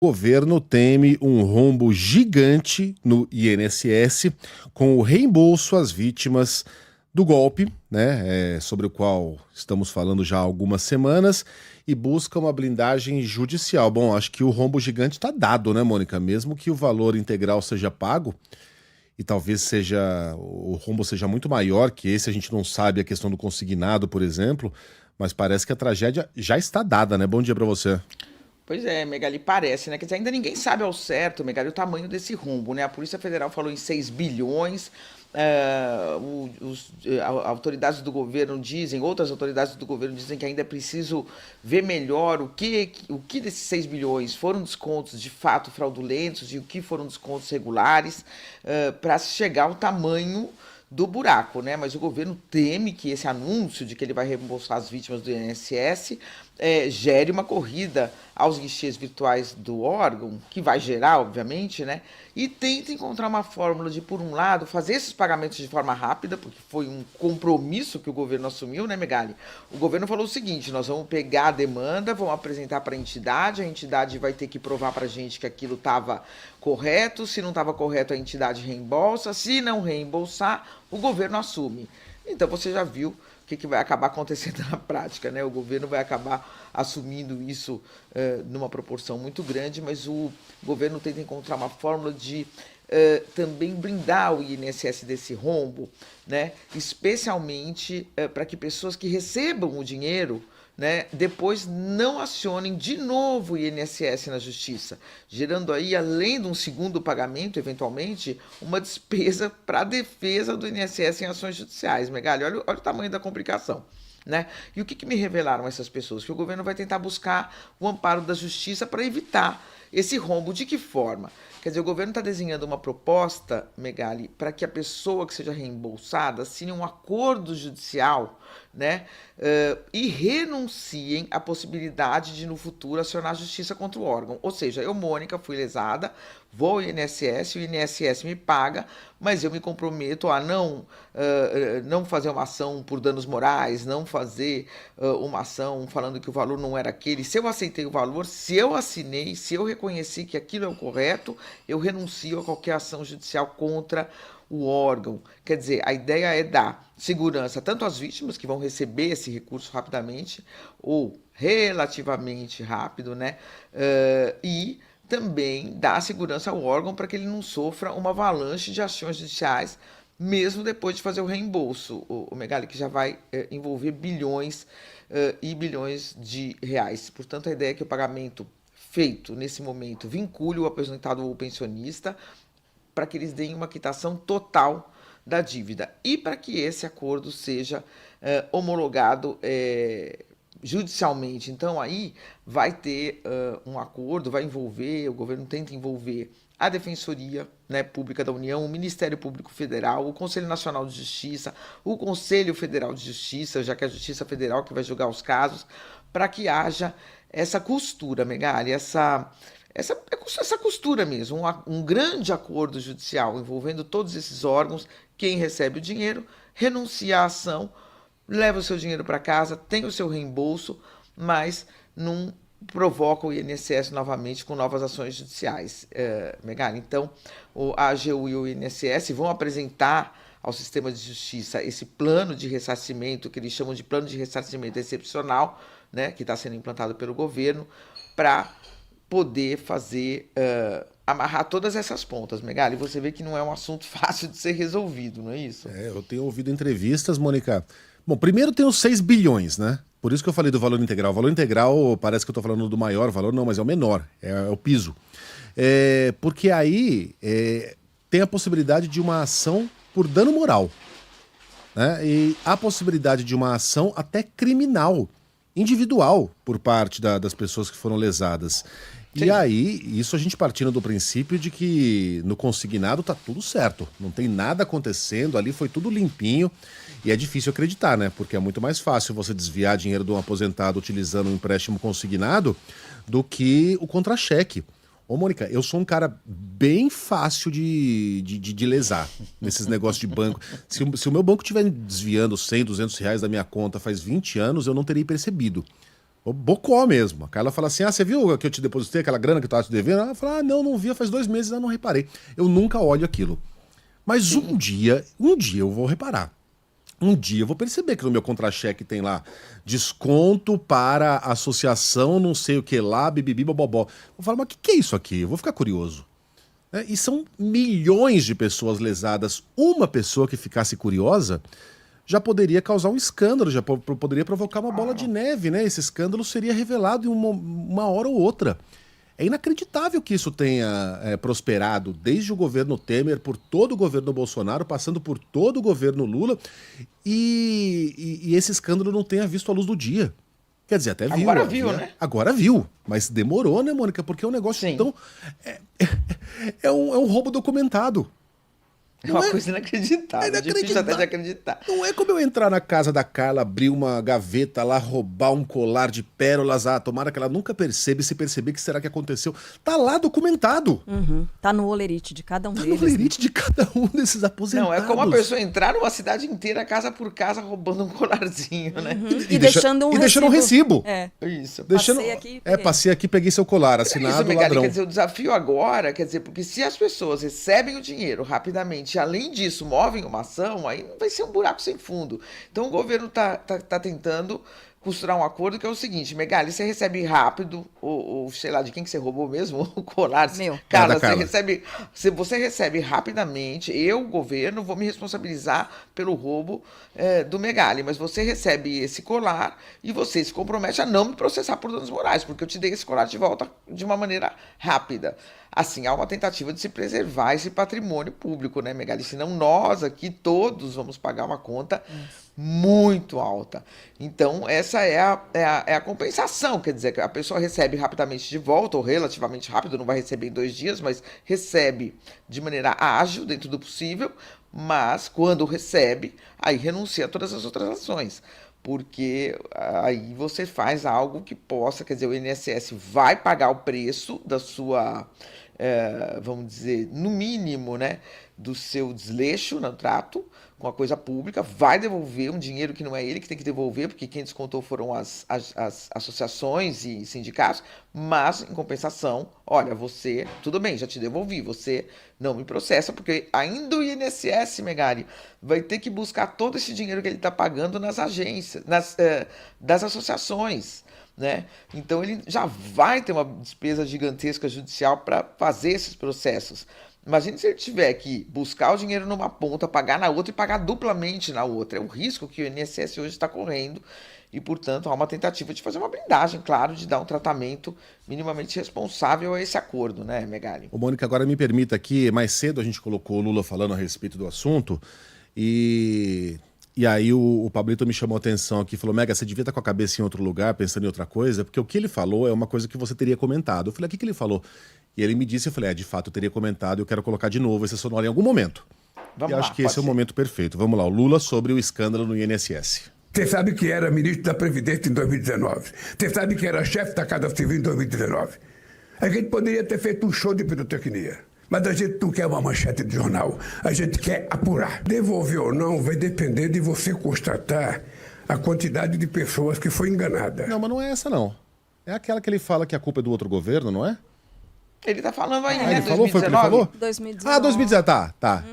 O governo teme um rombo gigante no INSS com o reembolso às vítimas do golpe, né, sobre o qual estamos falando já há algumas semanas, e busca uma blindagem judicial. Bom, acho que o rombo gigante está dado, né, Mônica? Mesmo que o valor integral seja pago, e talvez o rombo seja muito maior que esse, a gente não sabe a questão do consignado, por exemplo, mas parece que a tragédia já está dada, né? Bom dia para você. Pois é, Megali, parece, né? Quer dizer, ainda ninguém sabe ao certo, Megali, o tamanho desse rombo, né? A Polícia Federal falou em 6 bilhões, autoridades do governo dizem, outras autoridades do governo dizem que ainda é preciso ver melhor o que desses 6 bilhões foram descontos de fato fraudulentos e o que foram descontos regulares, para chegar ao tamanho do buraco, né? Mas o governo teme que esse anúncio de que ele vai reembolsar as vítimas do INSS gere uma corrida aos guichês virtuais do órgão, que vai gerar, obviamente, né? E tenta encontrar uma fórmula de, por um lado, fazer esses pagamentos de forma rápida, porque foi um compromisso que o governo assumiu, né, Megali? O governo falou o seguinte: nós vamos pegar a demanda, vamos apresentar para a entidade vai ter que provar para a gente que aquilo estava correto, se não estava correto, a entidade reembolsa, se não reembolsar, o governo assume. Então você já viu que vai acabar acontecendo na prática, né? O governo vai acabar assumindo isso numa proporção muito grande, mas o governo tenta encontrar uma fórmula de também blindar o INSS desse rombo, né? Especialmente para que pessoas que recebam o dinheiro, né, depois não acionem de novo o INSS na justiça, gerando aí, além de um segundo pagamento, eventualmente, uma despesa para a defesa do INSS em ações judiciais. Megali, olha o tamanho da complicação. Né? E o que me revelaram essas pessoas? Que o governo vai tentar buscar o amparo da justiça para evitar esse rombo. De que forma? Quer dizer, o governo está desenhando uma proposta, Megali, para que a pessoa que seja reembolsada assine um acordo judicial, né, e renunciem à possibilidade de, no futuro, acionar a justiça contra o órgão. Ou seja, eu, Mônica, fui lesada, vou ao INSS, o INSS me paga, mas eu me comprometo a não fazer uma ação por danos morais, não fazer uma ação falando que o valor não era aquele. Se eu aceitei o valor, se eu assinei, se eu reconheci que aquilo é o correto, eu renuncio a qualquer ação judicial contra o órgão. Quer dizer, a ideia é dar segurança tanto às vítimas, que vão receber esse recurso rapidamente, ou relativamente rápido, né? E também dar segurança ao órgão para que ele não sofra uma avalanche de ações judiciais, mesmo depois de fazer o reembolso, o Megali, que já vai envolver bilhões e bilhões de reais. Portanto, a ideia é que o pagamento feito nesse momento vincule o aposentado ou o pensionista para que eles deem uma quitação total da dívida e para que esse acordo seja homologado judicialmente. Então aí vai ter um acordo, vai envolver, o governo tenta envolver a Defensoria, né, Pública da União, o Ministério Público Federal, o Conselho Nacional de Justiça, o Conselho Federal de Justiça, já que é a Justiça Federal que vai julgar os casos, para que haja essa costura, Megali, essa costura mesmo, um grande acordo judicial envolvendo todos esses órgãos. Quem recebe o dinheiro renuncia à ação, leva o seu dinheiro para casa, tem o seu reembolso, mas não provoca o INSS novamente com novas ações judiciais. Megali, então, a AGU e o INSS vão apresentar ao sistema de justiça esse plano de ressarcimento, que eles chamam de plano de ressarcimento excepcional, né, que está sendo implantado pelo governo, para poder fazer, amarrar todas essas pontas, Megali. Você vê que não é um assunto fácil de ser resolvido, não é isso? Eu tenho ouvido entrevistas, Mônica. Bom, primeiro tem os 6 bilhões, né? Por isso que eu falei do valor integral. O valor integral parece que eu tô falando do maior valor, não, mas é o menor, é o piso. Porque aí tem a possibilidade de uma ação por dano moral, né? E a possibilidade de uma ação até criminal, individual, por parte das pessoas que foram lesadas. E Sim. aí, isso a gente partindo do princípio de que no consignado tá tudo certo, não tem nada acontecendo, ali foi tudo limpinho, e é difícil acreditar, né? Porque é muito mais fácil você desviar dinheiro de um aposentado utilizando um empréstimo consignado do que o contra-cheque. Ô, Mônica, eu sou um cara bem fácil de lesar nesses negócios de banco. Se o meu banco estiver desviando 100, R$ 200 da minha conta faz 20 anos, eu não teria percebido. O bocó mesmo. A Carla fala assim, você viu que eu te depositei aquela grana que eu tava te devendo? Ela fala, não via, faz 2 meses, eu não reparei. Eu nunca olho aquilo. Mas um dia eu vou reparar. Um dia eu vou perceber que no meu contra-cheque tem lá desconto para associação não sei o que lá, bibibi, bobobó. Vou falar, mas o que é isso aqui? Eu vou ficar curioso. E são milhões de pessoas lesadas. Uma pessoa que ficasse curiosa já poderia causar um escândalo, já poderia provocar uma bola de neve, né? Esse escândalo seria revelado em uma hora ou outra. É inacreditável que isso tenha prosperado desde o governo Temer, por todo o governo Bolsonaro, passando por todo o governo Lula, e esse escândalo não tenha visto a luz do dia. Quer dizer, até viu. Agora viu, né? Agora viu, mas demorou, né, Mônica? Porque é um negócio tão... É um roubo documentado. É uma coisa inacreditável, difícil até de acreditar. Não é como eu entrar na casa da Carla, abrir uma gaveta lá, roubar um colar de pérolas, tomara que ela nunca perceba, e se perceber, que será que aconteceu? Tá lá documentado. Tá no olerite de cada um deles. Tá no olerite de cada um desses aposentados. Não, é como a pessoa entrar numa cidade inteira, casa por casa, roubando um colarzinho, né? E deixando um recibo. Isso. Passei aqui, peguei seu colar, assinado, Megali, ladrão. quer dizer, o desafio agora, porque se as pessoas recebem o dinheiro rapidamente, além disso, movem uma ação, aí vai ser um buraco sem fundo. Então o governo tá tentando costurar um acordo que é o seguinte, Megali, você recebe rápido, ou sei lá, de quem que você roubou mesmo, o colar. Meu. Carla, você recebe rapidamente, eu, governo, vou me responsabilizar pelo roubo do Megali, mas você recebe esse colar e você se compromete a não me processar por danos morais, porque eu te dei esse colar de volta de uma maneira rápida. Assim, há uma tentativa de se preservar esse patrimônio público, né, Megali? Senão nós aqui todos vamos pagar uma conta muito alta. Então, essa é a compensação, quer dizer, que a pessoa recebe rapidamente de volta, ou relativamente rápido, não vai receber em 2 dias, mas recebe de maneira ágil, dentro do possível, mas quando recebe, aí renuncia a todas as outras ações. Porque aí você faz algo que possa, quer dizer, o INSS vai pagar o preço da sua, vamos dizer, no mínimo, né, do seu desleixo no trato com a coisa pública, vai devolver um dinheiro que não é ele que tem que devolver, porque quem descontou foram as associações e sindicatos, mas, em compensação, olha, você, tudo bem, já te devolvi, você não me processa, porque ainda o INSS, Megali, vai ter que buscar todo esse dinheiro que ele está pagando nas agências, das associações, né? Então ele já vai ter uma despesa gigantesca judicial para fazer esses processos. Imagine se ele tiver que buscar o dinheiro numa ponta, pagar na outra e pagar duplamente na outra. É o risco que o INSS hoje está correndo e, portanto, há uma tentativa de fazer uma blindagem, claro, de dar um tratamento minimamente responsável a esse acordo, né, Megali? Ô, Mônica, agora me permita aqui, mais cedo a gente colocou o Lula falando a respeito do assunto e aí o Pablito me chamou a atenção aqui, falou, Mega, você devia estar com a cabeça em outro lugar, pensando em outra coisa, porque o que ele falou é uma coisa que você teria comentado. Eu falei, o que ele falou? E ele me disse, eu falei, de fato eu teria comentado, eu quero colocar de novo esse sonoro em algum momento. Vamos e lá, acho que esse é o momento perfeito. Vamos lá, o Lula sobre o escândalo no INSS. Você sabe que era ministro da Previdência em 2019. Você sabe que era chefe da Casa Civil em 2019. A gente poderia ter feito um show de pirotecnia. Mas a gente não quer uma manchete de jornal. A gente quer apurar. Devolver ou não vai depender de você constatar a quantidade de pessoas que foi enganada. Não, mas não é essa não. É aquela que ele fala que a culpa é do outro governo, não é? Ele tá falando aí, né? Ele falou? Foi o que ele falou? 2019. Ah, 2019, tá.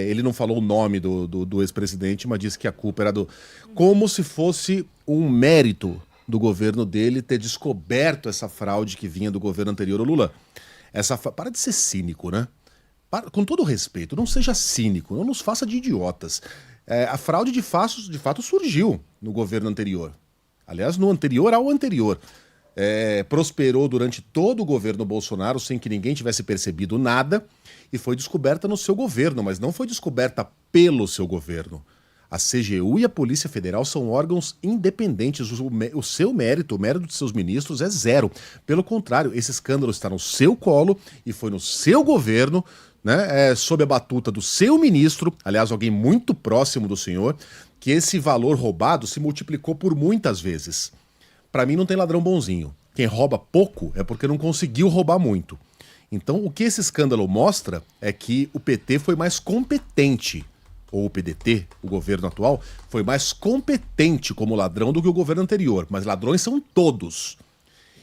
Ele não falou o nome do ex-presidente, mas disse que a culpa era do... Como se fosse um mérito do governo dele ter descoberto essa fraude que vinha do governo anterior. Ô, Lula, para de ser cínico, né? Com todo respeito, não seja cínico, não nos faça de idiotas. A fraude de fato surgiu no governo anterior. Aliás, no anterior ao anterior. Prosperou durante todo o governo Bolsonaro sem que ninguém tivesse percebido nada e foi descoberta no seu governo, mas não foi descoberta pelo seu governo. A CGU e a Polícia Federal são órgãos independentes. O seu mérito, o mérito de seus ministros é zero. Pelo contrário, esse escândalo está no seu colo e foi no seu governo, né, sob a batuta do seu ministro, aliás, alguém muito próximo do senhor, que esse valor roubado se multiplicou por muitas vezes. Para mim não tem ladrão bonzinho. Quem rouba pouco é porque não conseguiu roubar muito. Então o que esse escândalo mostra é que o PT foi mais competente ou o PDT, o governo atual, foi mais competente como ladrão do que o governo anterior. Mas ladrões são todos.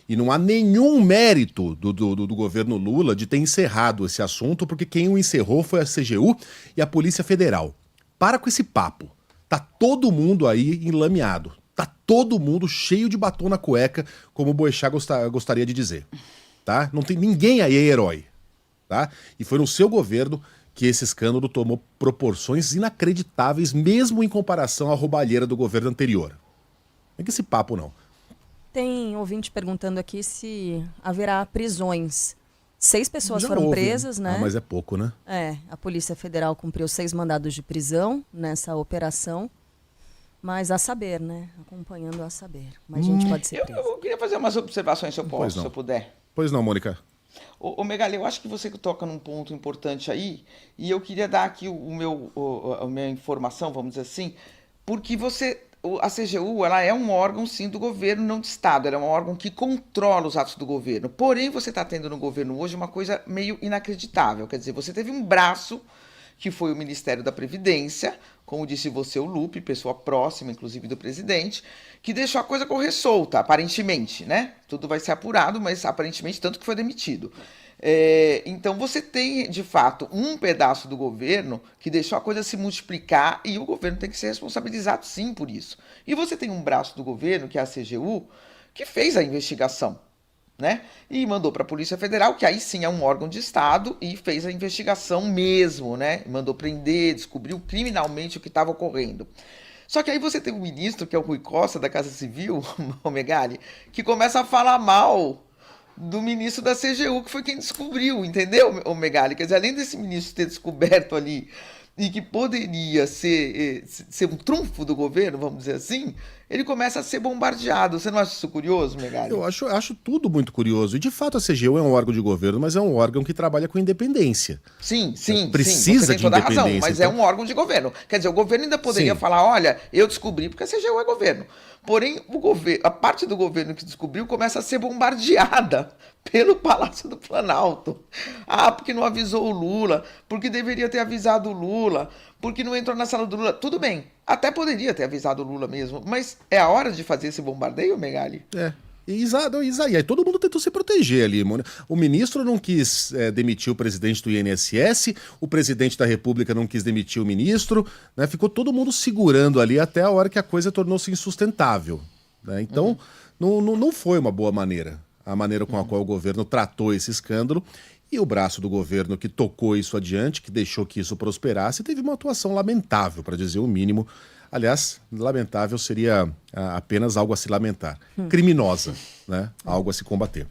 E não há nenhum mérito do governo Lula de ter encerrado esse assunto, porque quem o encerrou foi a CGU e a Polícia Federal. Para com esse papo. Tá todo mundo aí enlameado. Tá todo mundo cheio de batom na cueca, como o Boechat gostaria de dizer. Tá? Não tem ninguém aí é herói. Tá? E foi no seu governo que esse escândalo tomou proporções inacreditáveis, mesmo em comparação à roubalheira do governo anterior. Não é que esse papo, não. Tem ouvinte perguntando aqui se haverá prisões. 6 pessoas Já foram houve, presas, né? Ah, mas é pouco, né? A Polícia Federal cumpriu 6 mandados de prisão nessa operação. Mas a saber, né? Acompanhando a saber. Mas a gente pode ser preso. Eu queria fazer umas observações, se eu posso, se eu puder. Pois não, Mônica. Ô Megali, eu acho que você toca num ponto importante aí, e eu queria dar aqui a minha informação, vamos dizer assim, porque a CGU, ela é um órgão, sim, do governo, não de Estado. Ela é um órgão que controla os atos do governo. Porém, você está tendo no governo hoje uma coisa meio inacreditável. Quer dizer, você teve um braço, que foi o Ministério da Previdência, como disse você, o Lupe, pessoa próxima, inclusive, do presidente, que deixou a coisa correr solta, aparentemente, né? Tudo vai ser apurado, mas aparentemente tanto que foi demitido. Então você tem, de fato, um pedaço do governo que deixou a coisa se multiplicar e o governo tem que ser responsabilizado, sim, por isso. E você tem um braço do governo, que é a CGU, que fez a investigação, né? E mandou para a Polícia Federal, que aí sim é um órgão de Estado, e fez a investigação mesmo, né? Mandou prender, descobriu criminalmente o que estava ocorrendo. Só que aí você tem um ministro, que é o Rui Costa, da Casa Civil, o Megali, que começa a falar mal do ministro da CGU, que foi quem descobriu, entendeu, o Megali? Quer dizer, além desse ministro ter descoberto ali e que poderia ser um trunfo do governo, vamos dizer assim, ele começa a ser bombardeado. Você não acha isso curioso, Megali? Eu acho tudo muito curioso. E, de fato, a CGU é um órgão de governo, mas é um órgão que trabalha com independência. Sim. Precisa você tem de toda a independência. razão, mas é um órgão de governo. Quer dizer, o governo ainda poderia falar, olha, eu descobri, porque a CGU é governo. Porém, a parte do governo que descobriu começa a ser bombardeada pelo Palácio do Planalto. Ah, porque não avisou o Lula, porque deveria ter avisado o Lula, porque não entrou na sala do Lula. Tudo bem, até poderia ter avisado o Lula mesmo, mas é a hora de fazer esse bombardeio, Megali? Aí todo mundo tentou se proteger ali. O ministro não quis demitir o presidente do INSS, o presidente da República não quis demitir o ministro, né? Ficou todo mundo segurando ali até a hora que a coisa tornou-se insustentável, né? Então, não foi uma boa maneira, a maneira com a qual o governo tratou esse escândalo. E o braço do governo que tocou isso adiante, que deixou que isso prosperasse, teve uma atuação lamentável, para dizer o mínimo. Aliás, lamentável seria apenas algo a se lamentar. Criminosa, né? Algo a se combater.